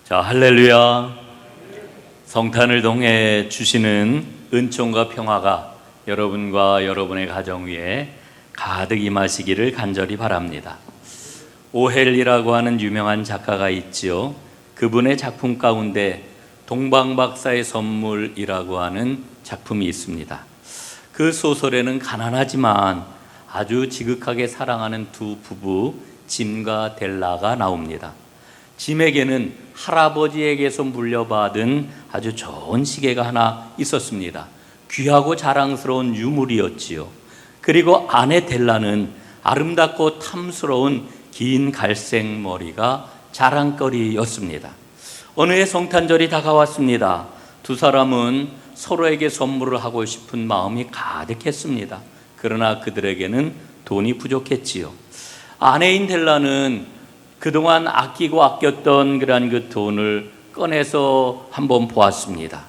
자, 할렐루야. 성탄을 통해 주시는 은총과 평화가 여러분과 여러분의 가정 위에 가득 임하시기를 간절히 바랍니다. 오헬리라고 하는 유명한 작가가 있지요. 그분의 작품 가운데 동방박사의 선물이라고 하는 작품이 있습니다. 그 소설에는 가난하지만 아주 지극하게 사랑하는 두 부부 짐과 델라가 나옵니다. 짐에게는 할아버지에게서 물려받은 아주 좋은 시계가 하나 있었습니다. 귀하고 자랑스러운 유물이었지요. 그리고 아내 델라는 아름답고 탐스러운 긴 갈색 머리가 자랑거리였습니다. 어느 해 성탄절이 다가왔습니다. 두 사람은 서로에게 선물을 하고 싶은 마음이 가득했습니다. 그러나 그들에게는 돈이 부족했지요. 아내인 델라는 그동안 아끼고 아꼈던 그 돈을 꺼내서 한번 보았습니다.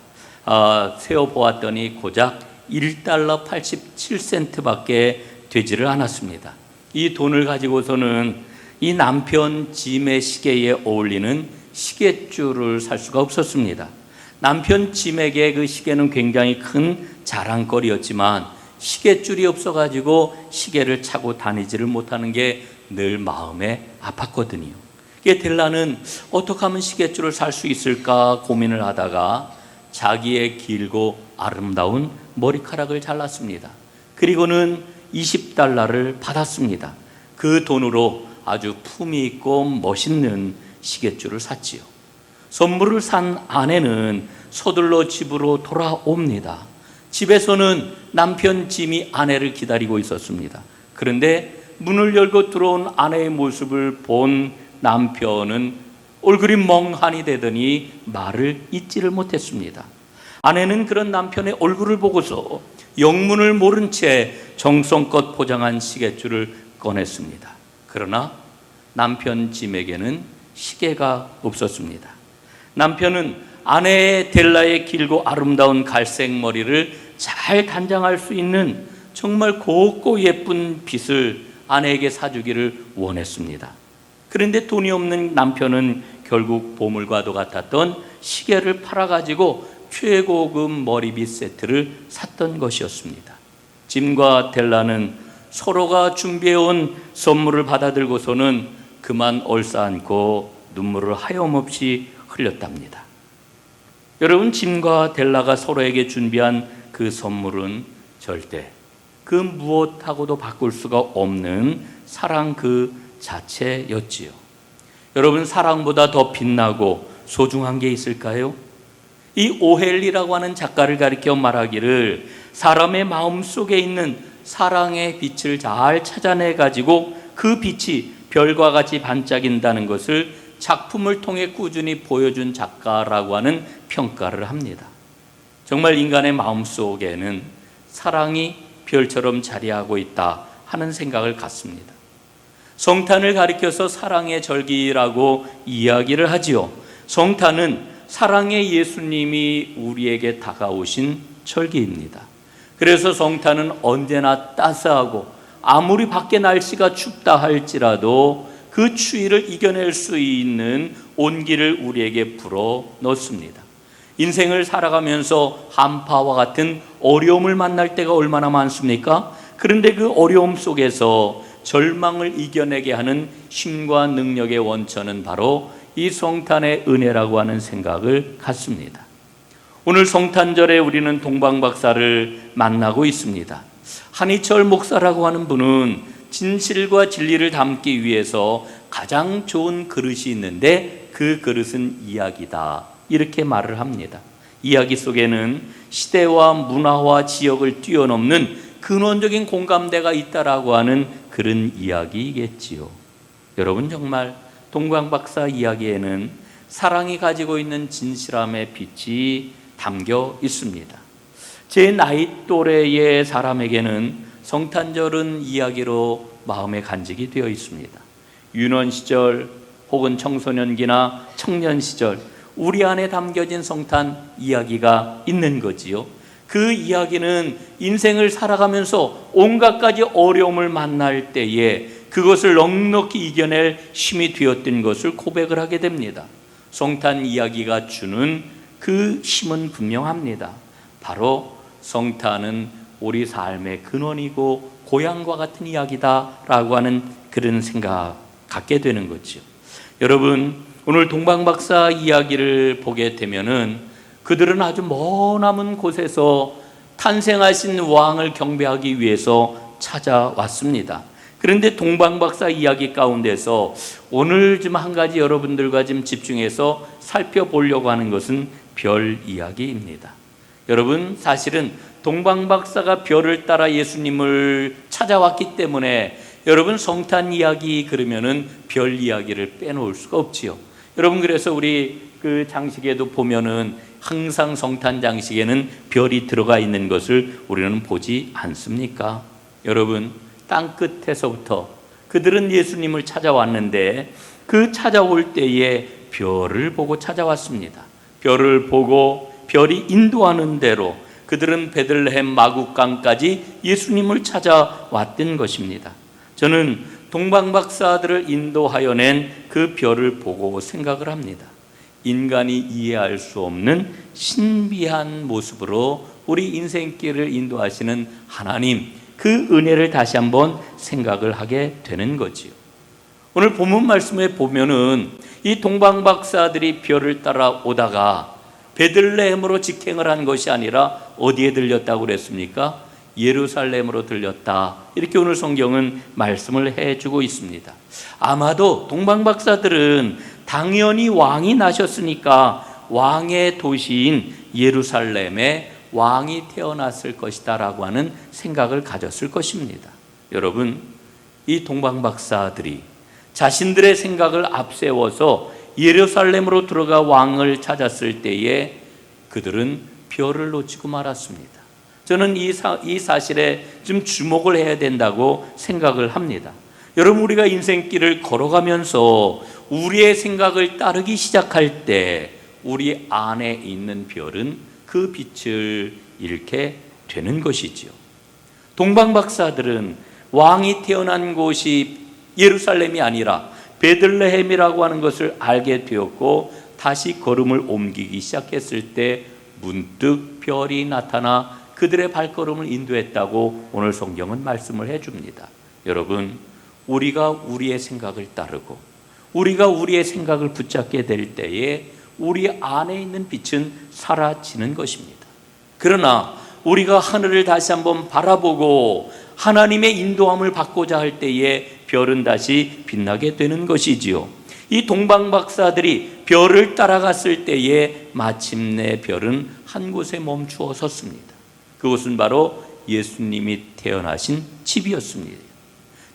세어보았더니 고작 1달러 87센트밖에 되지를 않았습니다. 이 돈을 가지고서는 이 남편 짐의 시계에 어울리는 시계줄을 살 수가 없었습니다. 남편 짐에게 그 시계는 굉장히 큰 자랑거리였지만 시계줄이 없어가지고 시계를 차고 다니지를 못하는 게 늘 마음에 아팠거든요. 델라는 어떻게 하면 시계줄을 살 수 있을까 고민을 하다가 자기의 길고 아름다운 머리카락을 잘랐습니다. 그리고는 20달러를 받았습니다. 그 돈으로 아주 품위 있고 멋있는 시계줄을 샀지요. 선물을 산 아내는 서둘러 집으로 돌아옵니다. 집에서는 남편 짐이 아내를 기다리고 있었습니다. 그런데 문을 열고 들어온 아내의 모습을 본 남편은 얼굴이 멍하니 되더니 말을 잇지를 못했습니다. 아내는 그런 남편의 얼굴을 보고서 영문을 모른 채 정성껏 포장한 시계줄을 꺼냈습니다. 그러나 남편 짐에게는 시계가 없었습니다. 남편은 아내의 델라의 길고 아름다운 갈색 머리를 잘 단장할 수 있는 정말 곱고 예쁜 빗을 아내에게 사주기를 원했습니다. 그런데 돈이 없는 남편은 결국 보물과도 같았던 시계를 팔아가지고 최고급 머리빗 세트를 샀던 것이었습니다. 짐과 델라는 서로가 준비해온 선물을 받아들고서는 그만 얼싸안고 눈물을 하염없이 흘렸답니다. 여러분, 짐과 델라가 서로에게 준비한 그 선물은 절대 그 무엇하고도 바꿀 수가 없는 사랑 그 자체였지요. 여러분, 사랑보다 더 빛나고 소중한 게 있을까요? 이 오헬리라고 하는 작가를 가리켜 말하기를 사람의 마음 속에 있는 사랑의 빛을 잘 찾아내 가지고 그 빛이 별과 같이 반짝인다는 것을 작품을 통해 꾸준히 보여준 작가라고 하는 평가를 합니다. 정말 인간의 마음 속에는 사랑이 별처럼 자리하고 있다 하는 생각을 갖습니다. 성탄을 가리켜서 사랑의 절기라고 이야기를 하지요. 성탄은 사랑의 예수님이 우리에게 다가오신 절기입니다. 그래서 성탄은 언제나 따스하고 아무리 밖에 날씨가 춥다 할지라도 그 추위를 이겨낼 수 있는 온기를 우리에게 불어 넣습니다. 인생을 살아가면서 한파와 같은 어려움을 만날 때가 얼마나 많습니까? 그런데 그 어려움 속에서 절망을 이겨내게 하는 힘과 능력의 원천은 바로 이 성탄의 은혜라고 하는 생각을 갖습니다. 오늘 성탄절에 우리는 동방박사를 만나고 있습니다. 한희철 목사라고 하는 분은 진실과 진리를 담기 위해서 가장 좋은 그릇이 있는데 그 그릇은 이야기다, 이렇게 말을 합니다. 이야기 속에는 시대와 문화와 지역을 뛰어넘는 근원적인 공감대가 있다라고 하는 그런 이야기이겠지요. 여러분, 정말 동방박사 이야기에는 사랑이 가지고 있는 진실함의 빛이 담겨 있습니다. 제 나이 또래의 사람에게는 성탄절은 이야기로 마음에 간직이 되어 있습니다. 유년 시절 혹은 청소년기나 청년 시절 우리 안에 담겨진 성탄 이야기가 있는 거지요. 그 이야기는 인생을 살아가면서 온갖 가지 어려움을 만날 때에 그것을 넉넉히 이겨낼 힘이 되었던 것을 고백을 하게 됩니다. 성탄 이야기가 주는 그 힘은 분명합니다. 바로 성탄은 우리 삶의 근원이고 고향과 같은 이야기다라고 하는 그런 생각 갖게 되는 거죠. 여러분, 오늘 동방박사 이야기를 보게 되면은 그들은 아주 머나먼 곳에서 탄생하신 왕을 경배하기 위해서 찾아왔습니다. 그런데 동방박사 이야기 가운데서 오늘 좀 한 가지 여러분들과 좀 집중해서 살펴보려고 하는 것은 별 이야기입니다. 여러분, 사실은 동방박사가 별을 따라 예수님을 찾아왔기 때문에 여러분 성탄 이야기 그러면은 별 이야기를 빼놓을 수가 없지요. 여러분, 그래서 우리 그 장식에도 보면은 항상 성탄 장식에는 별이 들어가 있는 것을 우리는 보지 않습니까? 여러분, 땅 끝에서부터 그들은 예수님을 찾아왔는데 그 찾아올 때에 별을 보고 찾아왔습니다. 별을 보고 별이 인도하는 대로 그들은 베들레헴 마구간까지 예수님을 찾아왔던 것입니다. 저는 동방박사들을 인도하여 낸 그 별을 보고 생각을 합니다. 인간이 이해할 수 없는 신비한 모습으로 우리 인생길을 인도하시는 하나님, 그 은혜를 다시 한번 생각을 하게 되는 거지요. 오늘 본문 말씀에 보면은 이 동방박사들이 별을 따라 오다가 베들레헴으로 직행을 한 것이 아니라 어디에 들렸다고 그랬습니까? 예루살렘으로 들렸다. 이렇게 오늘 성경은 말씀을 해주고 있습니다. 아마도 동방박사들은 당연히 왕이 나셨으니까 왕의 도시인 예루살렘에 왕이 태어났을 것이다 라고 하는 생각을 가졌을 것입니다. 여러분, 이 동방박사들이 자신들의 생각을 앞세워서 예루살렘으로 들어가 왕을 찾았을 때에 그들은 별을 놓치고 말았습니다. 저는 이 사실에 좀 주목을 해야 된다고 생각을 합니다. 여러분, 우리가 인생길을 걸어가면서 우리의 생각을 따르기 시작할 때 우리 안에 있는 별은 그 빛을 잃게 되는 것이지요. 동방박사들은 왕이 태어난 곳이 예루살렘이 아니라 베들레헴이라고 하는 것을 알게 되었고 다시 걸음을 옮기기 시작했을 때 문득 별이 나타나 그들의 발걸음을 인도했다고 오늘 성경은 말씀을 해줍니다. 여러분, 우리가 우리의 생각을 따르고 우리가 우리의 생각을 붙잡게 될 때에 우리 안에 있는 빛은 사라지는 것입니다. 그러나 우리가 하늘을 다시 한번 바라보고 하나님의 인도함을 받고자 할 때에 별은 다시 빛나게 되는 것이지요. 이 동방박사들이 별을 따라갔을 때에 마침내 별은 한 곳에 멈추어 섰습니다. 그곳은 바로 예수님이 태어나신 집이었습니다.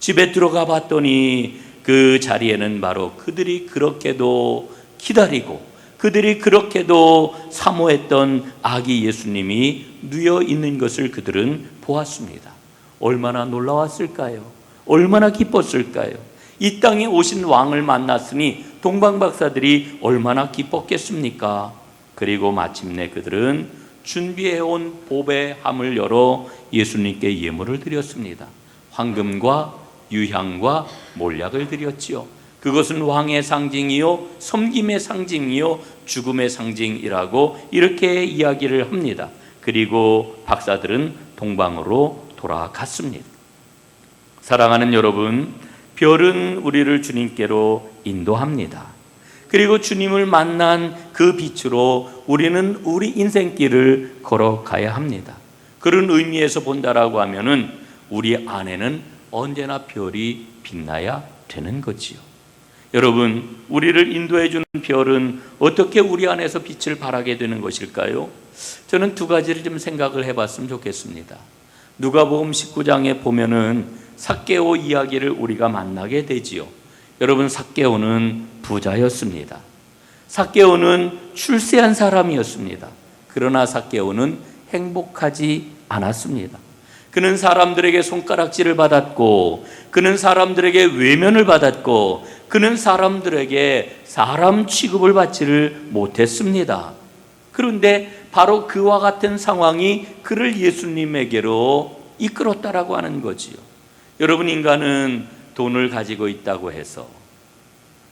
집에 들어가 봤더니 그 자리에는 바로 그들이 그렇게도 기다리고 그들이 그렇게도 사모했던 아기 예수님이 누워 있는 것을 그들은 보았습니다. 얼마나 놀라웠을까요? 얼마나 기뻤을까요? 이 땅에 오신 왕을 만났으니 동방박사들이 얼마나 기뻤겠습니까? 그리고 마침내 그들은 준비해온 보배 함을 열어 예수님께 예물을 드렸습니다. 황금과 유향과 몰약을 드렸지요. 그것은 왕의 상징이요, 섬김의 상징이요, 죽음의 상징이라고 이렇게 이야기를 합니다. 그리고 박사들은 동방으로 돌아갔습니다. 사랑하는 여러분, 별은 우리를 주님께로 인도합니다. 그리고 주님을 만난 그 빛으로 우리는 우리 인생길을 걸어가야 합니다. 그런 의미에서 본다라고 하면은 우리 안에는 언제나 별이 빛나야 되는 거지요. 여러분, 우리를 인도해 주는 별은 어떻게 우리 안에서 빛을 발하게 되는 것일까요? 저는 두 가지를 좀 생각을 해봤으면 좋겠습니다. 누가복음 19장에 보면은 삭개오 이야기를 우리가 만나게 되지요. 여러분, 삭개오는 부자였습니다. 삭개오는 출세한 사람이었습니다. 그러나 삭개오는 행복하지 않았습니다. 그는 사람들에게 손가락질을 받았고, 그는 사람들에게 외면을 받았고, 그는 사람들에게 사람 취급을 받지를 못했습니다. 그런데 바로 그와 같은 상황이 그를 예수님에게로 이끌었다라고 하는 거지요. 여러분, 인간은 돈을 가지고 있다고 해서,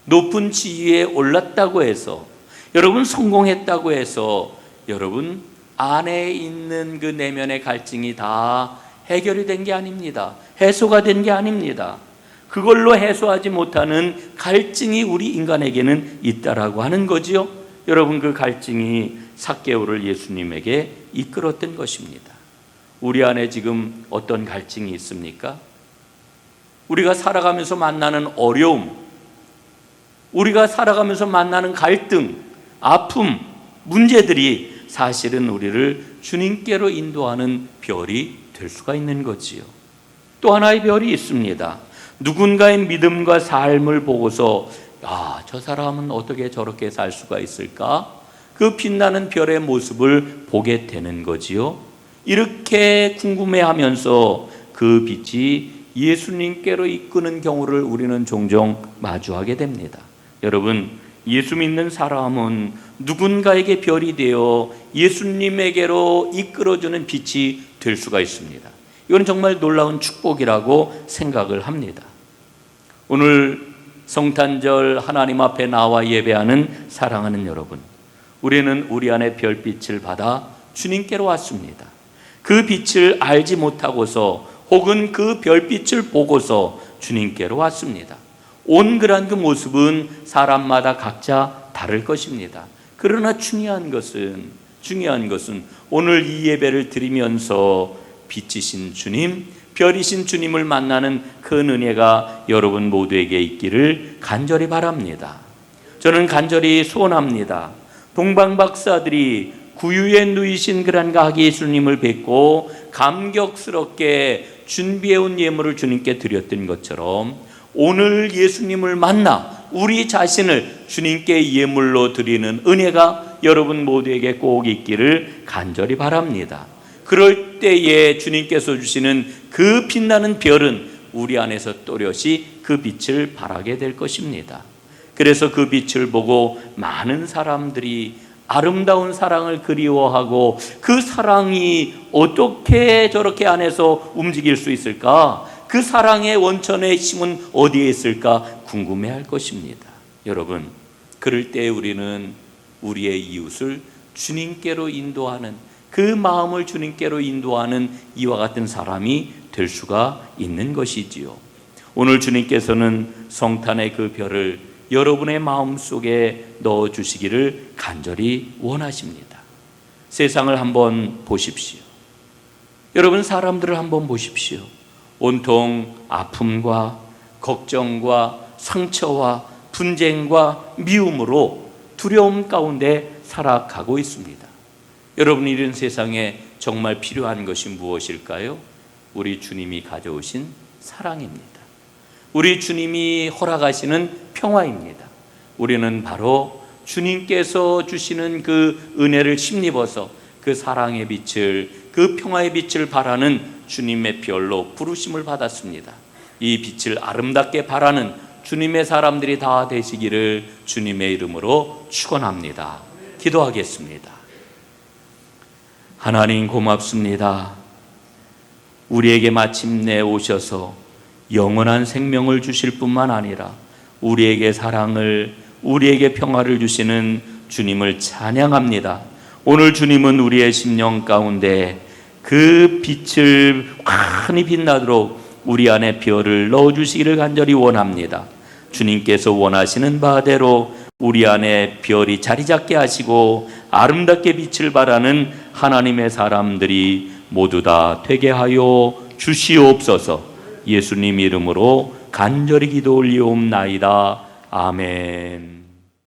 높은 지위에 올랐다고 해서, 여러분, 성공했다고 해서 여러분 안에 있는 그 내면의 갈증이 다 해결이 된 게 아닙니다. 해소가 된 게 아닙니다. 그걸로 해소하지 못하는 갈증이 우리 인간에게는 있다라고 하는 거지요. 여러분, 그 갈증이 삭개오를 예수님에게 이끌었던 것입니다. 우리 안에 지금 어떤 갈증이 있습니까? 우리가 살아가면서 만나는 어려움, 우리가 살아가면서 만나는 갈등, 아픔, 문제들이 사실은 우리를 주님께로 인도하는 별이 될 수가 있는 거지요. 또 하나의 별이 있습니다. 누군가의 믿음과 삶을 보고서 저 사람은 어떻게 저렇게 살 수가 있을까? 그 빛나는 별의 모습을 보게 되는 거지요. 이렇게 궁금해하면서 그 빛이 예수님께로 이끄는 경우를 우리는 종종 마주하게 됩니다. 여러분, 예수 믿는 사람은 누군가에게 별이 되어 예수님에게로 이끌어주는 빛이 될 수가 있습니다. 이건 정말 놀라운 축복이라고 생각을 합니다. 오늘 성탄절 하나님 앞에 나와 예배하는 사랑하는 여러분, 우리는 우리 안에 별빛을 받아 주님께로 왔습니다. 그 빛을 알지 못하고서 혹은 그 별빛을 보고서 주님께로 왔습니다. 온그란 그 모습은 사람마다 각자 다를 것입니다. 그러나 중요한 것은 오늘 이 예배를 드리면서 빛이신 주님, 별이신 주님을 만나는 큰 은혜가 여러분 모두에게 있기를 간절히 바랍니다. 저는 간절히 소원합니다. 동방박사들이 구유에 누이신 그런 각 예수님을 뵙고 감격스럽게 준비해온 예물을 주님께 드렸던 것처럼 오늘 예수님을 만나 우리 자신을 주님께 예물로 드리는 은혜가 여러분 모두에게 꼭 있기를 간절히 바랍니다. 그럴 때에 주님께서 주시는 그 빛나는 별은 우리 안에서 또렷이 그 빛을 발하게 될 것입니다. 그래서 그 빛을 보고 많은 사람들이 아름다운 사랑을 그리워하고 그 사랑이 어떻게 저렇게 안에서 움직일 수 있을까? 그 사랑의 원천의 힘은 어디에 있을까 궁금해할 것입니다. 여러분, 그럴 때 우리는 우리의 이웃을 주님께로 인도하는, 그 마음을 주님께로 인도하는 이와 같은 사람이 될 수가 있는 것이지요. 오늘 주님께서는 성탄의 그 별을 여러분의 마음속에 넣어주시기를 간절히 원하십니다. 세상을 한번 보십시오. 여러분, 사람들을 한번 보십시오. 온통 아픔과 걱정과 상처와 분쟁과 미움으로 두려움 가운데 살아가고 있습니다. 여러분, 이런 세상에 정말 필요한 것이 무엇일까요? 우리 주님이 가져오신 사랑입니다. 우리 주님이 허락하시는 평화입니다. 우리는 바로 주님께서 주시는 그 은혜를 힘입어서 그 사랑의 빛을, 그 평화의 빛을 발하는 주님의 별로 부르심을 받았습니다. 이 빛을 아름답게 발하는 주님의 사람들이 다 되시기를 주님의 이름으로 축원합니다. 기도하겠습니다. 하나님, 고맙습니다. 우리에게 마침내 오셔서 영원한 생명을 주실 뿐만 아니라 우리에게 사랑을, 우리에게 평화를 주시는 주님을 찬양합니다. 오늘 주님은 우리의 심령 가운데 그 빛을 환히 빛나도록 우리 안에 별을 넣어주시기를 간절히 원합니다. 주님께서 원하시는 바대로 우리 안에 별이 자리 잡게 하시고 아름답게 빛을 발하는 하나님의 사람들이 모두 다 되게 하여 주시옵소서. 예수님 이름으로 간절히 기도 올리옵나이다. 아멘.